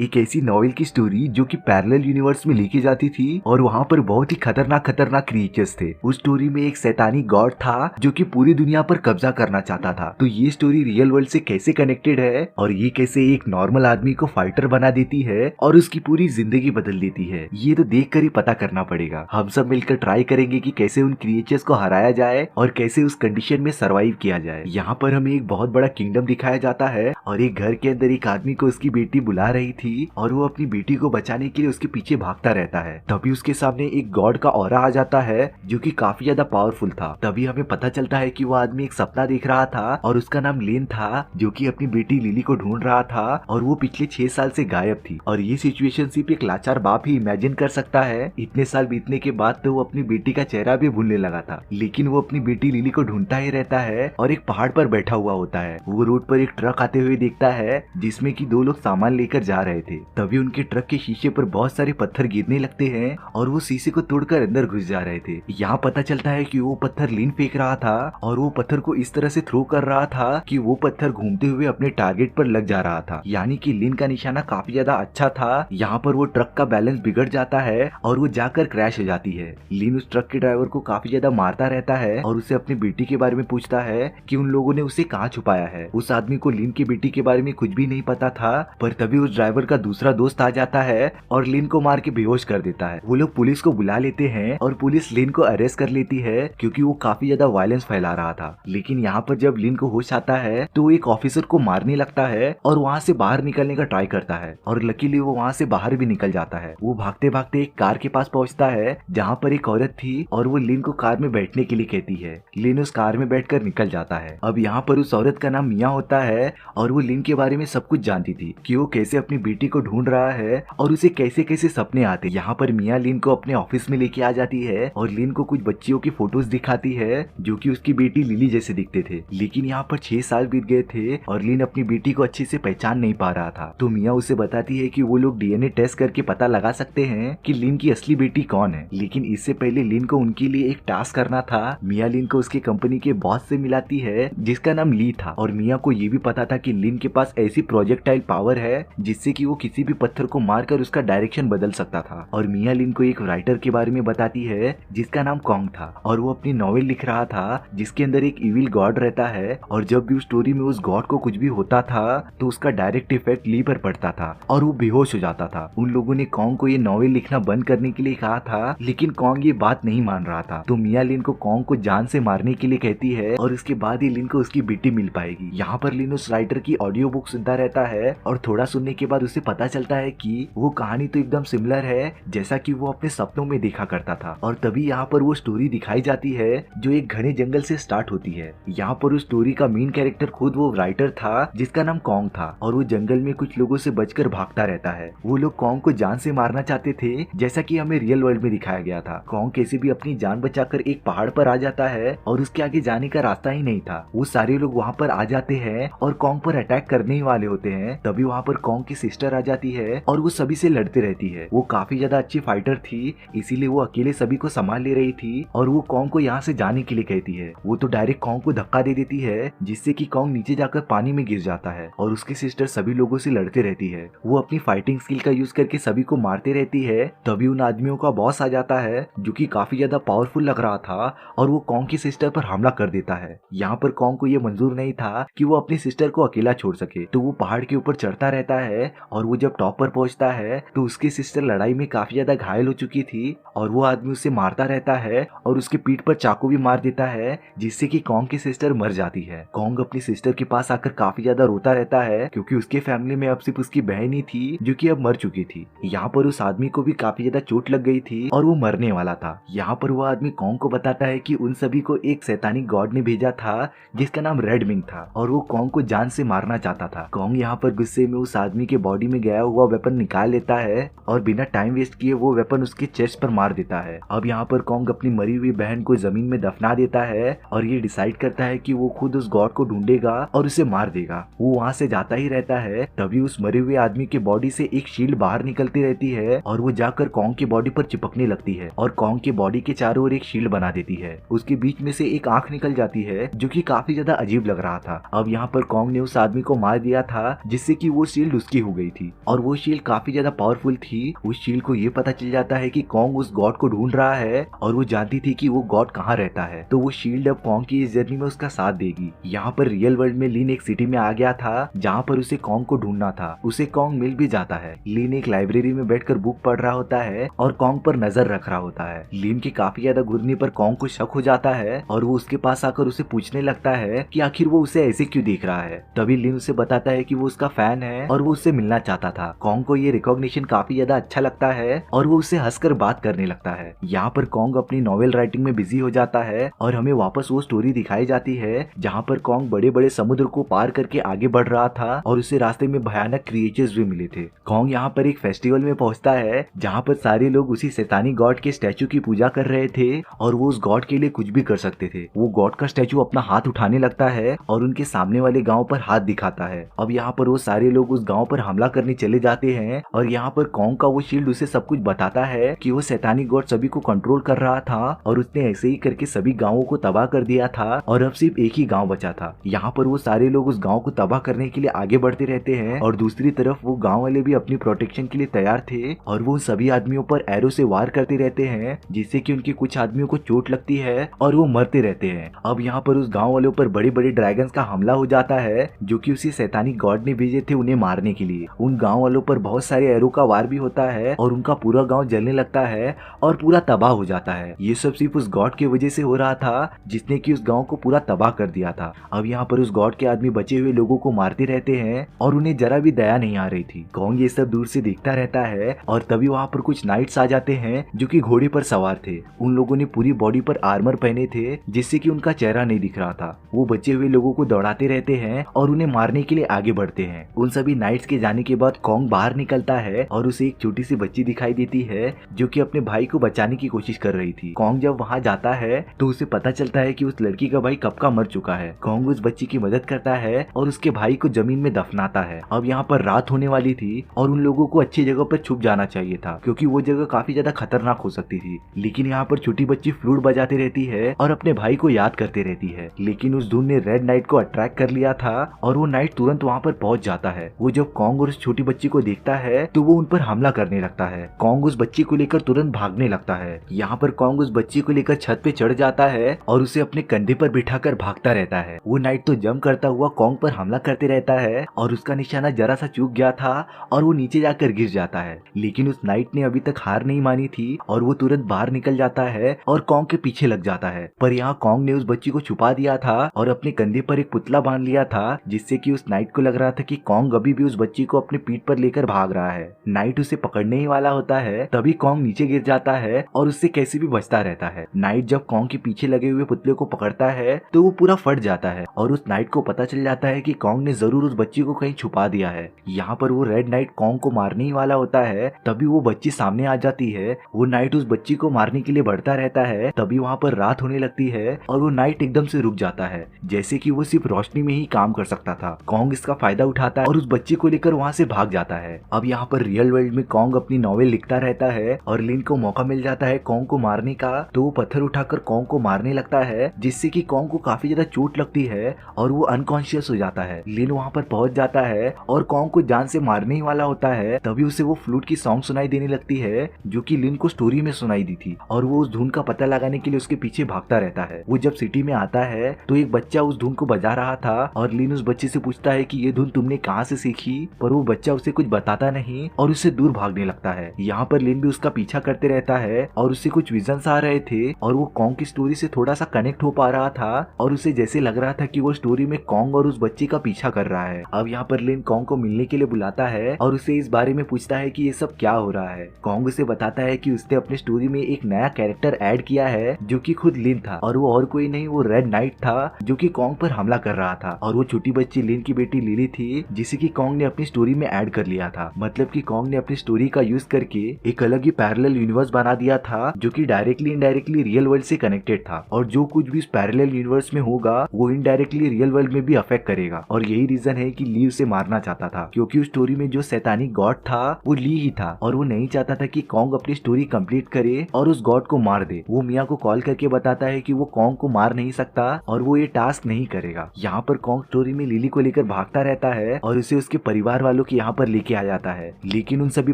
एक ऐसी नॉवेल की स्टोरी जो कि पैरेलल यूनिवर्स में लिखी जाती थी और वहाँ पर बहुत ही खतरनाक खतरनाक क्रिएचर्स थे। उस स्टोरी में एक शैतानी गॉड था जो कि पूरी दुनिया पर कब्जा करना चाहता था। तो ये स्टोरी रियल वर्ल्ड से कैसे कनेक्टेड है और ये कैसे एक नॉर्मल आदमी को फाइटर बना देती है और उसकी पूरी जिंदगी बदल देती है, ये तो देख कर ही पता करना पड़ेगा। हम सब मिलकर ट्राई करेंगे कि कैसे उन क्रिएचर्स को हराया जाए और कैसे उस कंडीशन में सर्वाइव किया जाए। यहाँ पर हमें एक बहुत बड़ा किंगडम दिखाया जाता है और एक घर के अंदर एक आदमी को उसकी बेटी बुला रही थी और वो अपनी बेटी को बचाने के लिए उसके पीछे भागता रहता है। तभी उसके सामने एक गॉड का ऑरा आ जाता है जो कि काफी ज्यादा पावरफुल था। तभी हमें पता चलता है कि वो आदमी एक सपना देख रहा था और उसका नाम लेन था जो कि अपनी बेटी लिली को ढूंढ रहा था और वो पिछले 6 साल से गायब थी। और ये सिचुएशन सिर्फ एक लाचार बाप ही इमेजिन कर सकता है। इतने साल बीतने के बाद तो वो अपनी बेटी का चेहरा भी भूलने लगा था, लेकिन वो अपनी बेटी लिली को ढूंढता ही रहता है और एक पहाड़ पर बैठा हुआ होता है। वो रोड पर एक ट्रक आते हुए देखता है जिसमें कि 2 लोग सामान लेकर जा रहे थे। तभी उनके ट्रक के शीशे पर बहुत सारे पत्थर गिरने लगते हैं और वो शीशे को तोड़कर अंदर घुस जा रहे थे। यहाँ पता चलता है कि वो पत्थर लिन फेंक रहा था और वो पत्थर को इस तरह से थ्रो कर रहा था कि वो पत्थर घूमते हुए अपने टारगेट पर लग जा रहा था, यानी कि लिन का निशाना काफी ज्यादा अच्छा था। यहाँ पर वो ट्रक का बैलेंस बिगड़ जाता है और वो जाकर क्रैश हो जाती है। लिन उस ट्रक के ड्राइवर को काफी ज्यादा मारता रहता है और उसे अपनी बेटी के बारे में पूछता है कि उन लोगों ने उसे कहाँ छुपाया है। उस आदमी को लिन की बेटी के बारे में कुछ भी नहीं पता था, पर तभी उस ड्राइवर का दूसरा दोस्त आ जाता है और लिन को मार के बेहोश कर देता है। वो लोग पुलिस को बुला लेते हैं और पुलिस लिन को अरेस्ट कर लेती है क्योंकि वो काफी ज्यादा वायलेंस फैला रहा था। लेकिन यहाँ पर जब लिन को होश आता है तो वो एक ऑफिसर को मारने लगता है और वहाँ से बाहर निकलने का ट्राई करता है और लकीली वो वहाँ से बाहर भी निकल जाता है। वो भागते भागते एक कार के पास पहुँचता है जहाँ पर एक औरत थी और वो लिन को कार में बैठने के लिए कहती है। लिन उस कार में बैठकर निकल जाता है। अब यहाँ पर उस औरत का नाम मिया होता है और वो लिन के बारे में सब कुछ जानती थी कि वो कैसे अपनी बेटी को ढूंढ रहा है और उसे कैसे कैसे सपने आते। यहाँ पर मिया लिन को अपने ऑफिस में लेके आ जाती है और लिन को कुछ बच्चियों की फोटोज दिखाती है जो कि उसकी बेटी लिली जैसे दिखते थे। लेकिन यहाँ पर 6 साल बीत गए थे और लिन अपनी बेटी को अच्छे से पहचान नहीं पा रहा था। तो मिया उसे बताती है कि वो लोग डीएनए टेस्ट करके पता लगा सकते हैं कि लिन की असली बेटी कौन है। लेकिन इससे पहले लिन को उनके लिए एक टास्क करना था। मिया लिन को उसके कंपनी के बॉस से मिलाती है जिसका नाम ली था और मिया को ये भी पता था कि लिन के पास ऐसी प्रोजेक्टाइल पावर है जिससे कि वो किसी भी पत्थर को मारकर उसका डायरेक्शन बदल सकता था। और मिया लिन को एक राइटर के बारे में बताती है जिसका नाम कॉन्ग था और वो अपनी नॉवेल लिख रहा था जिसके अंदर एक इविल गॉड रहता है और जब भी उस स्टोरी में उस गॉड को कुछ भी होता था तो उसका डायरेक्ट इफेक्ट ली पर पड़ता था और वो बेहोश हो जाता था। उन लोगों ने कॉन्ग को ये नॉवेल लिखना बंद करने के लिए कहा था, लेकिन कॉन्ग ये बात नहीं मान रहा था। तो मिया लिन को कॉन्ग को जान से मारने के लिए कहती है और उसके बाद ही लिन को उसकी बेटी मिल पाएगी। यहाँ पर लिन उस राइटर की ऑडियो बुक सुनता रहता है और थोड़ा सुनने के बाद उसे पता चलता है कि वो कहानी तो एकदम सिमिलर है जैसा कि वो अपने सपनों में देखा करता था। और तभी यहाँ पर वो स्टोरी दिखाई जाती है जो एक घने जंगल से स्टार्ट होती है। यहाँ पर उस स्टोरी का मेन कैरेक्टर खुद वो राइटर था जिसका नाम कॉन्ग था और वो जंगल में कुछ लोगों से बचकर भागता रहता है। वो लोग कॉन्ग को जान से मारना चाहते थे जैसा कि हमें रियल वर्ल्ड में दिखाया गया था। कॉन्ग कैसे भी अपनी जान बचाकर एक पहाड़ पर आ जाता है और उसके आगे जाने का रास्ता ही नहीं था। वो सारे लोग वहाँ पर आ जाते हैं और कॉन्ग पर अटैक करने ही वाले होते हैं। तभी वहाँ पर कॉन्ग की सिस्टर आ जाती है और वो सभी से लड़ते रहती है। वो काफी ज्यादा अच्छी फाइटर थी, इसीलिए वो अकेले सभी को संभाल ले रही थी और वो कॉन्ग को यहाँ से जाने के लिए कहती है। वो तो डायरेक्ट कॉन्ग को धक्का दे देती है जिससे कि कॉन्ग नीचे जाकर पानी में गिर जाता है और उसकी सिस्टर सभी लोगों से लड़ते रहती है। वो अपनी फाइटिंग स्किल का यूज करके सभी को मारते रहती है। तभी उन आदमियों का बॉस आ जाता है जो कि काफी ज्यादा पावरफुल लग रहा था और वो कॉन्ग की सिस्टर पर हमला कर देता है। यहाँ पर कॉन्ग को ये मंजूर नहीं था कि वो अपनी सिस्टर को अकेला छोड़ सके, तो वो पहाड़ के ऊपर चढ़ता रहता है और वो जब टॉप पर पहुंचता है तो उसकी सिस्टर लड़ाई में काफी ज्यादा घायल हो चुकी थी और वो आदमी उसे मारता रहता है और उसके पीठ पर चाकू भी मार देता है जिससे कि कॉन्ग की सिस्टर मर जाती है। कॉन्ग अपनी सिस्टर के पास आकर काफी ज्यादा रोता रहता है क्योंकि उसके फैमिली में अब सिर्फ उसकी बहन ही थी जो कि अब मर चुकी थी। यहाँ पर उस आदमी को भी काफी ज्यादा चोट लग गई थी और वो मरने वाला था। यहाँ पर वो आदमी कॉन्ग को बताता है कि उन सभी को एक शैतानी गॉड ने भेजा था जिसका नाम रेड मिंग था और वो कॉन्ग को जान से मारना चाहता था। कॉन्ग यहाँ पर गुस्से में उस आदमी के बॉडी में गया हुआ वेपन निकाल लेता है और बिना टाइम वेस्ट किए वो वेपन उसके चेस्ट पर मार देता है। अब यहाँ पर कॉन्ग अपनी मरी हुई बहन को जमीन में दफना देता है और ये डिसाइड करता है कि वो खुद उस गॉड को ढूंढेगा और उसे मार देगा। वो वहाँ से जाता ही रहता है। तभी उस मरे हुए आदमी के बॉडी से एक शील्ड बाहर निकलती रहती है और वो जाकर कॉन्ग की बॉडी पर चिपकने लगती है और कॉन्ग की बॉडी के चारों ओर एक शील्ड बना देती है। उसके बीच में से एक आंख निकल जाती है जो कि काफी ज्यादा अजीब लग रहा था। अब यहाँ पर कॉन्ग ने उस आदमी को मार दिया था जिससे कि वो शील्ड उसकी हो गई थी और वो शील्ड काफी ज्यादा पावरफुल थी। उस शील्ड को ये पता चल जाता है कि कॉन्ग उस गॉड को ढूंढ रहा है और वो जानती थी कि वो गॉड कहाँ रहता है, तो वो शील्ड अब कॉन्ग की इस जर्नी में उसका साथ देगी। यहाँ पर रियल वर्ल्ड में लिन एक सिटी में आ गया था जहाँ पर उसे कॉन्ग को ढूंढना था। उसे कॉन्ग मिल भी जाता है। लिन एक लाइब्रेरी में बैठकर बुक पढ़ रहा होता है और कॉन्ग पर नजर रख रहा होता है। लिन के काफी ज्यादा घूरने पर कॉन्ग को शक हो जाता है और वो उसके पास आकर उसे पूछने लगता है कि आखिर वो उसे ऐसे क्यों देख रहा है। तभी लिन उसे बताता है कि वो उसका फैन है और वो उससे मिलना चाहता था। कॉन्ग को ये रिकॉग्निशन काफी ज्यादा अच्छा लगता है और वो उससे हंसकर बात करने लगता है। यहाँ पर कॉन्ग अपनी नॉवेल राइटिंग में बिजी हो जाता है और हमें वापस वो स्टोरी दिखाई जाती है जहाँ पर कॉन्ग बड़े बड़े समुद्र को पार करके आगे बढ़ रहा था और उसे रास्ते में भयानक क्रिएचर्स भी मिले थे। कॉन्ग यहाँ पर एक फेस्टिवल में पहुंचता है जहाँ पर सारे लोग उसी शैतानी गॉड के स्टैचू की पूजा कर रहे थे और वो उस गॉड के लिए कुछ भी कर सकते थे। वो गॉड का स्टैचू अपना हाथ उठाने लगता है और उनके सामने वाले गांव पर हाथ दिखाता है। अब यहाँ पर वो सारे लोग उस गांव पर हमला करने चले जाते हैं और यहाँ पर कॉन्ग का वो शील्ड उसे सब कुछ बताता है कि वो शैतानी गॉड सभी को कंट्रोल कर रहा था और उसने ऐसे ही करके सभी गांवों को तबाह कर दिया था और अब सिर्फ एक ही गांव बचा था। यहाँ पर वो सारे लोग उस गांव को तबाह करने के लिए आगे बढ़ते रहते हैं और दूसरी तरफ वो गांव वाले भी अपनी प्रोटेक्शन के लिए तैयार थे और वो सभी आदमियों पर एरो से वार करते रहते हैं जिससे कि उनके कुछ आदमियों को चोट लगती है और वो मरते रहते हैं। अब यहाँ पर उस गांव वालों पर बड़े बड़े ड्रैगन्स का हमला हो जाता है जो कि उसी शैतानी गॉड ने भेजे थे उन्हें मारने के लिए। उन गांव वालों पर बहुत सारे एरो का वार भी होता है और उनका पूरा गांव जलने लगता है और पूरा तबाह हो जाता है। ये सब सिर्फ उस गॉड की वजह से हो रहा था जिसने कि उस गांव को पूरा तबाह कर दिया था। अब यहाँ पर उस गॉड के आदमी बचे हुए लोगों को मारते रहते हैं और उन्हें जरा भी दया नहीं आ रही थी। कॉन्ग ये सब दूर से देखता रहता है और तभी वहाँ पर कुछ नाइट्स आ जाते हैं जो कि घोड़े पर सवार थे। उन लोगों ने पूरी बॉडी पर आर्मर पहने थे जिससे कि उनका चेहरा नहीं दिख रहा था। वो बचे हुए लोगों को दौड़ाते रहते हैं और उन्हें मारने के लिए आगे बढ़ते हैं। उन सभी नाइट्स के जाने के बाद कॉन्ग बाहर निकलता है और उसे एक छोटी सी बच्ची दिखाई देती है जो कि अपने भाई को बचाने की कोशिश कर रही थी। कॉन्ग जब वहाँ जाता है तो उसे पता चलता है कि उस लड़की का भाई कब का मर चुका है। कॉन्ग उस बच्ची की मदद करता है और उसके भाई को जमीन में दफनाता है। अब यहाँ पर रात होने वाली थी और उन लोगों को अच्छी जगह पर छुप जाना चाहिए था क्योंकि वो जगह काफी ज्यादा खतरनाक हो सकती थी। लेकिन यहाँ पर छोटी बच्ची फ्लूट बजाती रहती है और अपने भाई को याद करती रहती है। लेकिन उस धुन ने रेड नाइट को अट्रैक्ट कर लिया था और वो नाइट तुरंत वहाँ पर पहुंच जाता है। वो जब कॉन्ग और उस छोटी बच्ची को देखता है तो वो उन पर हमला करने लगता है। कॉन्ग उस बच्ची को लेकर तुरंत भागने लगता है। यहाँ पर कॉन्ग उस बच्ची को लेकर छत पे चढ़ जाता है और उसे अपने कंधे पर बिठाकर भागता रहता है। वो नाइट तो जंप करता हुआ कॉन्ग पर हमला करते रहता है और उसका निशाना जरा सा चूक गया था और वो नीचे जाकर गिर जाता है। लेकिन उस नाइट ने अभी तक हार नहीं मानी थी और वो तुरंत बाहर निकल जाता है और कॉन्ग के पीछे लग जाता है। पर यहाँ कॉन्ग ने उस बच्ची को छुपा दिया था और अपने कंधे पर एक पुतला बांध लिया था जिससे कि उस नाइट को लग रहा था कि कॉन्ग अभी भी उस बच्ची को अपने पीठ पर लेकर भाग रहा है। नाइट उसे पकड़ने ही वाला होता है तभी कॉन्ग नीचे गिर जाता है और उससे कैसे भी बचता रहता है। नाइट जब कॉन्ग के पीछे लगे हुए पुतले को पकड़ता है तो वो पूरा फट जाता है और उस नाइट को पता चल जाता है कि कॉन्ग ने जरूर उस बच्ची को कहीं छुपा दिया है। यहाँ पर वो रेड नाइट कॉन्ग को मारने ही वाला होता है तभी वो बच्ची सामने आ जाती है। वो नाइट उस बच्ची को मारने के लिए बढ़ता रहता है तभी वहाँ पर रात होने लगती है और वो नाइट एकदम से रुक जाता है जैसे कि वो सिर्फ रोशनी में ही काम कर सकता था। कॉन्ग इसका फायदा उठाता है और उस बच्ची को लेकर वहाँ से भाग जाता है। अब यहाँ पर रियल वर्ल्ड में कॉन्ग अपनी नॉवेल लिखता रहता है और लिन को मौका मिल जाता है कॉन्ग को मारने का तो वो पत्थर उठाकर कॉन्ग को मारने लगता है जिससे कि कॉन्ग को काफी ज्यादा चोट लगती है और वो अनकॉन्शियस हो जाता है। लिन वहाँ पर पहुंच जाता है और कॉन्ग को जान से मारने ही वाला होता है तभी उसे वो फ्लूट की सॉन्ग सुनाई देने लगती है जो कि लिन को स्टोरी में सुनाई दी थी और वो उस धुन का पता लगाने के लिए उसके पीछे भागता रहता है। वो जब सिटी में आता है तो एक बच्चा उस धुन को बजा रहा था और लिन उस बच्चे से पूछता है कि ये धुन तुमने कहाँ से सीखी, पर वो बच्चा उसे कुछ बताता नहीं और उससे दूर भागने लगता है। यहाँ पर लिन भी उसका पीछा करते रहता है और उससे कुछ विजन्स आ रहे थे और वो कॉन्ग की स्टोरी से थोड़ा सा कनेक्ट हो पा रहा था और उसे जैसे लग रहा था कि वो स्टोरी में कॉन्ग और उस बच्चे का पीछा कर रहा है। अब यहाँ पर लिन कॉन्ग को मिलने के लिए बुलाता है और उसे इस बारे में पूछता है कि ये सब क्या हो रहा है। कॉन्ग उसे बताता है कि उसने अपने स्टोरी में एक नया कैरेक्टर ऐड किया है जो कि खुद लिन था और वो और कोई नहीं वो रेड नाइट था जो कि कॉन्ग पर हमला कर रहा था और वो छोटी बच्ची लिन की बेटी लिली थी जिसे कि कॉन्ग ने अपनी स्टोरी में ऐड कर लिया था। मतलब कि कॉन्ग ने अपनी स्टोरी का यूज करके एक अलग ही पैरेलल यूनिवर्स बना दिया था जो कि डायरेक्टली इनडायरेक्टली रियल वर्ल्ड से कनेक्टेड था और जो कुछ भी इस पैरेलल यूनिवर्स में होगा वो इनडायरेक्टली रियल वर्ल्ड में भी अफेक्ट करेगा। और यही रीजन है कि ली उसे मारना चाहता था क्योंकि उस स्टोरी में जो शैतानी गॉड था वो ली ही था और वो नहीं चाहता था कि कॉन्ग अपनी स्टोरी कंप्लीट करे और उस गॉड को मार दे। वो मिया को कॉल करके बताता है कि वो कॉन्ग को मार नहीं सकता और वो ये टास्क नहीं करेगा। यहाँ पर कॉन्ग स्टोरी में लिली को लेकर भागता रहता है और उसे उसके परिवार वालों के यहाँ पर लेके आ जाता है, लेकिन उन सभी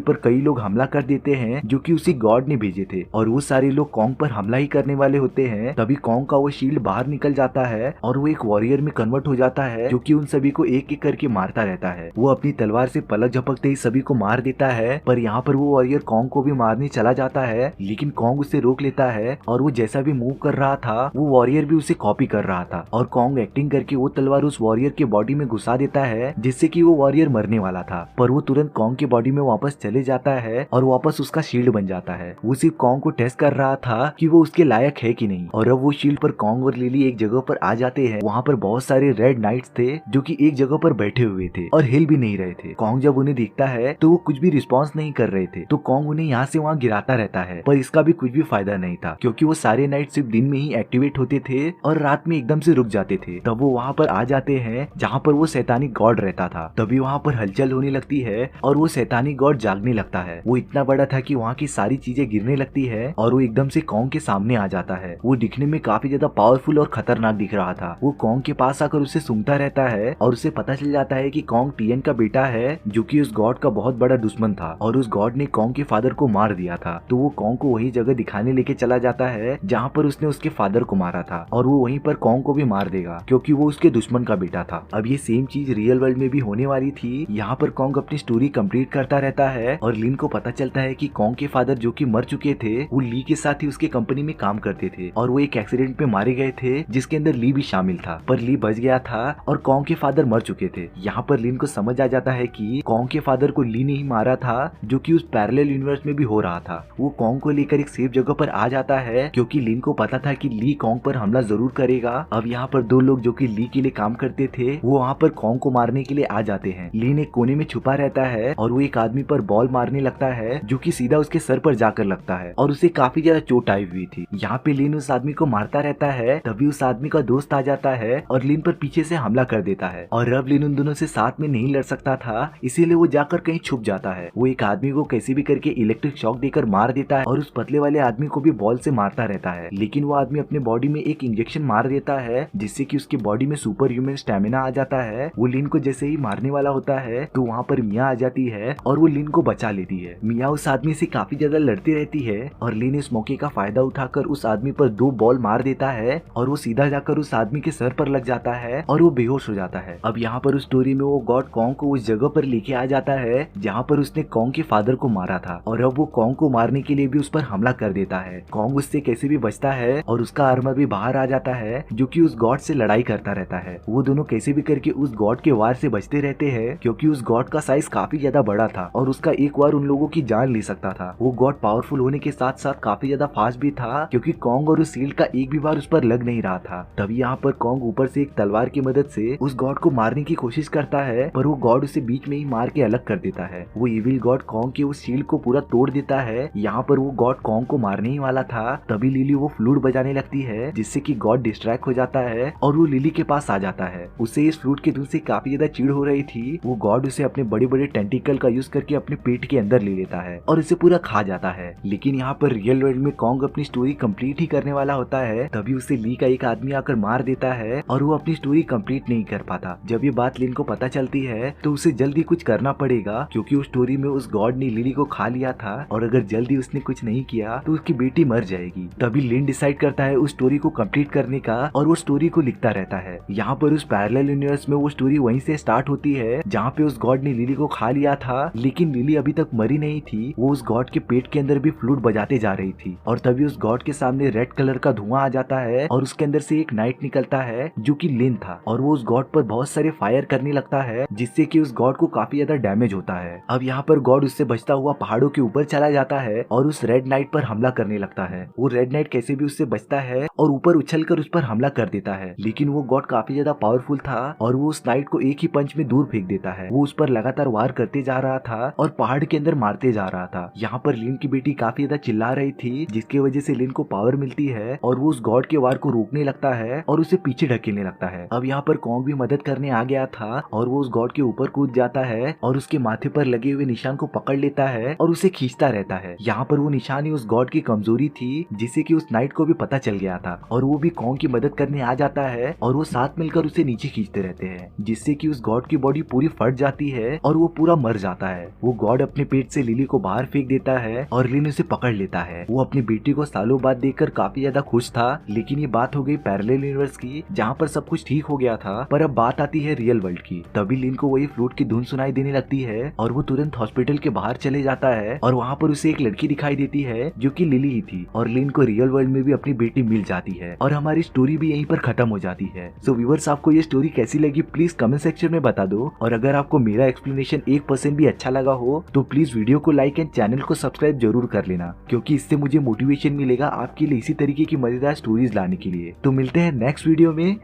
पर कई लोग हमला कर देते हैं जो कि उसी गॉड ने भेजे थे और वो सारे लोग कॉन्ग पर हमला ही करने वाले होते हैं। तभी कॉन्ग का वो शील्ड बाहर निकल जाता है और वो एक वॉरियर में कन्वर्ट हो जाता है जो कि उन सभी को एक एक करके मारता रहता है। वो अपनी तलवार से पलक झपकते ही सभी को मार देता है, पर यहाँ पर वो वॉरियर कॉन्ग को भी मारने चला जाता है, लेकिन कॉन्ग उसे रोक लेता है और वो जैसा भी मूव कर रहा था वो वॉरियर भी उसे कॉपी कर रहा था और कॉन्ग एक्टिंग करके वो तलवार उस वॉरियर के बॉडी में घुसा देता है जिससे कि वो वॉरियर मरने वाला था। पर वो तुरंत कॉन्ग के बॉडी में वापस चले जाता है और वापस उसका शील्ड बन जाता है। वो सिर्फ कॉन्ग को टेस्ट कर रहा था कि वो उसके लायक है कि नहीं। और अब वो शील्ड पर कॉन्ग और लिली एक जगह पर आ जाते हैं। वहाँ पर बहुत सारे रेड नाइट्स थे जो कि एक जगह पर बैठे हुए थे और हिल भी नहीं रहे थे। कॉन्ग जब उन्हें देखता है तो वो कुछ भी रिस्पॉन्स नहीं कर रहे थे, तो कॉन्ग उन्हें यहाँ से वहाँ गिराता रहता है, पर इसका भी कुछ भी फायदा नहीं था क्योंकि वो सारे नाइट सिर्फ दिन में ही एक्टिवेट होते थे और रात में एकदम से रुक जाते थे। तब वो वहाँ पर आ जाते हैं जहाँ पर वो शैतानी गॉड रहता था। तभी वहाँ पर हलचल होने लगती है और वो शैतानी गॉड जागने लगता है। वो इतना बड़ा था कि वहाँ की सारी चीजें गिरने लगती है और वो एकदम से कॉन्ग के सामने आ जाता है। वो दिखने में काफी ज्यादा पावरफुल और खतरनाक दिख रहा था। वो कॉन्ग के पास आकर उसे सूंघता रहता है और उसे पता चल जाता है कि कॉन्ग टियन का बेटा है जो कि उस गॉड का बहुत बड़ा दुश्मन था और उस गॉड ने कॉन्ग के फादर को मार दिया था। तो वो कॉन्ग को वही जगह दिखाने लेके चला जाता है जहाँ पर उसने उसके फादर को मारा था और वो वहीं पर कॉन्ग को भी मार देगा क्योंकि वो उसके दुश्मन का बेटा था। अब ये सेम चीज रियल वर्ल्ड में भी होने वाली थी। यहाँ पर कॉन्ग अपनी स्टोरी कंप्लीट करता रहता है और लिन को पता चलता है कि कॉन्ग के फादर जो कि मर चुके थे वो ली के साथ ही उसके कंपनी में काम करते थे और वो एक एक्सीडेंट में मारे गए थे जिसके अंदर ली भी शामिल था, पर ली बच गया था और कॉन्ग के फादर मर चुके थे। यहाँ पर लिन को समझ आ जाता है कि कॉन्ग के फादर को ली ने ही मारा था जो कि उस पैरेलल यूनिवर्स में भी हो रहा था। वो कॉन्ग को लेकर एक सेफ जगह पर आ जाता है क्योंकि लिन को पता था कि ली कॉन्ग पर हमला जरूर करेगा। अब यहाँ पर दो लोग जो कि ली के लिए काम करते थे वो वहाँ पर कॉन्ग को मारने के लिए आ जाते हैं। लिन एक कोने में छुपा रहता है और वो एक आदमी पर बॉल मारने लगता है जो कि सीधा उसके सर पर जाकर लगता है और उसे काफी ज्यादा चोट आई हुई थी। यहाँ पे लिन उस आदमी को मारता रहता है, तभी उस आदमी का दोस्त आ जाता है और लिन पर पीछे से हमला कर देता है और अब लिन उन दोनों से साथ में नहीं लड़ सकता था, इसीलिए वो जाकर कहीं छुप जाता है। वो एक आदमी को कैसे भी करके इलेक्ट्रिक शॉक देकर मार देता है और उस पतले वाले आदमी को भी बॉल से मारता रहता है, लेकिन वो आदमी अपने बॉडी में एक इंजेक्शन मार देता है जिससे कि उसकी बॉडी में सुपर ह्यूमन स्टेमिना आ जाता है। वो लिन को जैसे ही मारने वाला होता है तो वहाँ पर मिया आ जाती है और वो लिन को बचा लेती है। मिया उस आदमी से काफी ज्यादा लड़ती रहती है और लिन इस मौके का फायदा उठाकर उस आदमी पर 2 बॉल मार देता है और वो सीधा जाकर उस आदमी के सर पर लग जाता है और वो बेहोश हो जाता है। अब यहाँ पर उस स्टोरी में वो गॉड कॉन्ग को उस जगह पर लेके आ जाता है जहाँ पर उसने कॉन्ग के फादर को मारा था और अब वो कॉन्ग को मारने के लिए भी उस पर हमला कर देता है। कॉन्ग उससे कैसे भी बचता है और उसका आर्मर भी बाहर आ जाता है जो कि उस गॉड से लड़ाई करता रहता है। वो दोनों कैसे भी करके उस गॉड के वार से बचते रहते हैं क्योंकि उस गॉड का साइज काफी ज्यादा बड़ा था और उसका एक वार उन लोगों की जान ले सकता था। वो गॉड पावरफुल होने के साथ साथ काफी ज्यादा फास्ट भी था क्योंकि कॉन्ग और उस शील्ड का एक भी बार उस पर लग नहीं रहा था। तभी यहाँ पर कॉन्ग ऊपर से एक तलवार की मदद से उस गॉड को मारने की कोशिश करता है, पर वो गॉड उसे बीच में ही मार के अलग कर देता है। वो इविल गॉड कॉन्ग के उस शील्ड को पूरा तोड़ देता है। यहाँ पर वो गॉड कॉन्ग को मारने ही वाला था, तभी लिली वो फ्लूट बजाने लगती है जिससे कि गॉड डिस्ट्रैक्ट हो जाता है और वो लिली के पास आ जाता है। उसे इस फ्लूट की धुन से काफी ज्यादा चिढ़ हो रही थी। वो गॉड उसे अपने बड़े बड़े टेंटिकल का यूज करके अपने पेट के अंदर ले लेता है और उसे पूरा खा जाता है। लेकिन यहाँ पर रियल वर्ल्ड में कॉन्ग अपनी स्टोरी कंप्लीट ही करने वाला होता है, तभी उसे ली का एक आदमी आकर मार देता है और वो अपनी स्टोरी कंप्लीट नहीं कर पाता। जब ये बात लिन को पता चलती है तो उसे जल्दी कुछ करना पड़ेगा क्योंकि उस स्टोरी में उस गॉड ने लिली को खा लिया था और अगर जल्दी उसने कुछ नहीं किया तो उसकी बेटी मर जाएगी। तभी लिन डिसाइड करता है उस स्टोरी को कंप्लीट करने का और वो स्टोरी को लिखता रहता है। यहाँ पर उस पैरेलल यूनिवर्स में वो स्टोरी वहीं से स्टार्ट होती है जहाँ पे उस गॉड ने लिली को खा लिया था, लेकिन लिली अभी तक मरी नहीं थी। वो उस गॉड के पेट के अंदर भी फ्लूट बजाते जा रही थी और तभी उस गॉड के सामने रेड कलर का धुआं आ जाता है और उसके अंदर से एक नाइट निकलता है जो कि लिन था और वो उस गॉड पर बहुत सारे फायर करने लगता है जिससे कि उस गॉड को काफी ज्यादा डैमेज होता है। अब यहाँ पर गॉड उससे बचता हुआ पहाड़ों के ऊपर चला जाता है और उस रेड नाइट पर हमला करने लगता है। वो रेड नाइट कैसे भी उससे बचता है और ऊपर उछलकर उस पर हमला कर देता है, लेकिन वो गॉड काफी ज्यादा पावरफुल था और वो उस नाइट को एक ही पंच में दूर फेंक देता है। वो उस पर लगातार वार करते जा रहा था और पहाड़ के अंदर मारते जा रहा था। यहाँ पर लिन की बेटी काफी ज्यादा चिल्ला रही थी जिसकी वजह से लिन को पावर मिलती है और वो उस गॉड के वार को रोकने लगता है और उसे पीछे ढकेलने लगता है। अब यहाँ पर कॉन्ग भी मदद करने आ गया था और वो उस गॉड के ऊपर कूद जाता है और उसके माथे पर लगे हुए निशान को पकड़ लेता है और उसे खींचता रहता है। यहाँ पर वो निशान ही उस गॉड की कमजोरी थी जिससे कि उस नाइट को भी पता चल गया था और वो भी कॉन्ग की मदद करने आ जाता है और वो साथ मिलकर उसे नीचे खींचते रहते हैं जिससे कि उस गॉड की बॉडी पूरी फट जाती है और वो पूरा मर जाता है। वो गॉड अपने पेट से लिली को बाहर फेंक देता है और लिन उसे पकड़ लेता है। वो अपनी बेटी को सालों बाद देखकर काफी ज्यादा खुश था, लेकिन ये बात हो गई पैरेलल यूनिवर्स की जहाँ पर सब कुछ ठीक हो गया था। पर अब बात आती है रियल वर्ल्ड की। तभी लिन को वही फ्लूट की धुन सुनाई देने लगती है और वो तुरंत हॉस्पिटल के बाहर चले जाता है और वहाँ पर उसे एक लड़की दिखाई देती है जो कि लिली ही थी और लिन को रियल वर्ल्ड में भी अपनी बेटी मिल जाती है और हमारी स्टोरी भी यहीं पर खत्म हो जाती है। सो व्यूअर्स, आपको ये स्टोरी कैसी लगी प्लीज कमेंट सेक्शन में बता दो, और अगर आपको मेरा एक्सप्लेनेशन 1% भी अच्छा लगा हो तो प्लीज वीडियो को लाइक एंड चैनल को सब्सक्राइब जरूर कर लेना, क्योंकि इससे मुझे मोटिवेशन मिलेगा आपके लिए इसी तरीके की मजेदार स्टोरीज लाने के लिए। तो मिलते हैं नेक्स्ट वीडियो में।